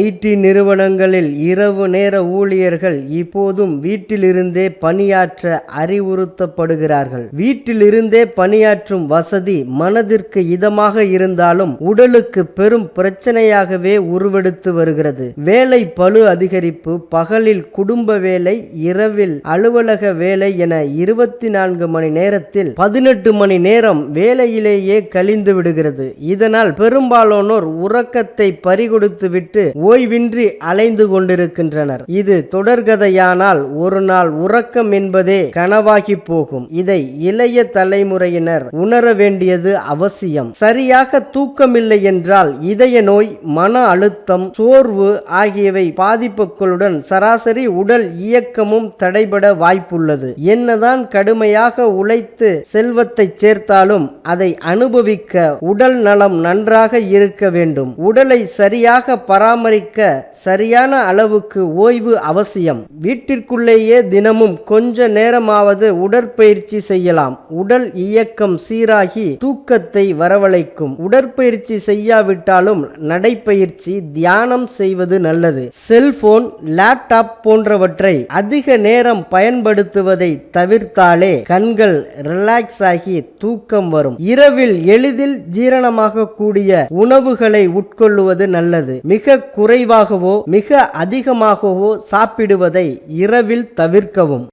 ID நிறுவனங்களில் இரவு நேர ஊழியர்கள் இப்போதும் வீட்டிலிருந்தே பணியாற்ற அறிவுறுத்தப்படுகிறார்கள். வீட்டிலிருந்தே பணியாற்றும் வசதி மனதிற்கு இதமாக இருந்தாலும் உடலுக்கு பெரும் பிரச்சனையாகவே உருவெடுத்து வருகிறது. வேலை பளு அதிகரிப்பு, பகலில் குடும்ப வேலை, இரவில் அலுவலக வேலை என 24 மணி நேரத்தில் 18 மணி நேரம் வேலையிலேயே கழிந்து விடுகிறது. இதனால் பெரும்பாலானோர் உறக்கத்தை பறிகொடுத்துவிட்டு ஓய்வின்றி அலைந்து கொண்டிருக்கின்றனர். இது தொடர்கதையானால் ஒரு நாள் உறக்கம் என்பதே கனவாகி போகும். இதை இளைய தலைமுறையினர் உணர வேண்டியது அவசியம். சரியாக தூக்கமில்லை என்றால் இதய நோய், மன அழுத்தம், சோர்வு ஆகியவை பாதிப்புகளுடன் சராசரி உடல் இயக்கமும் தடைபட வாய்ப்புள்ளது. என்னதான் கடுமையாக உழைத்து செல்வத்தை சேர்த்தாலும் அதை அனுபவிக்க உடல் நலம் நன்றாக இருக்க வேண்டும். உடலை சரியாக பராமரிக்க சரியான அளவுக்கு ஓய்வு அவசியம். வீட்டிற்குள்ளேயே தினமும் கொஞ்ச நேரமாவது உடற்பயிற்சி செய்யலாம். உடல் இயக்கம் சீராகி தூக்கத்தை வரவழைக்கும். உடற்பயிற்சி செய்யாவிட்டாலும் நடைப்பயிற்சி, தியானம் செய்வது நல்லது. செல்போன், லேப்டாப் போன்றவற்றை அதிக நேரம் பயன்படுத்துவதை தவிர்த்தாலே கண்கள் ரிலாக்ஸ் ஆகி தூக்கம் வரும். இரவில் எளிதில் ஜீரணமாக கூடிய உணவுகளை உட்கொள்ளுவது நல்லது. மிக குறைவாகவோ மிக அதிகமாகவோ சாப்பிடுவதை இரவில் தவிர்க்கவும்.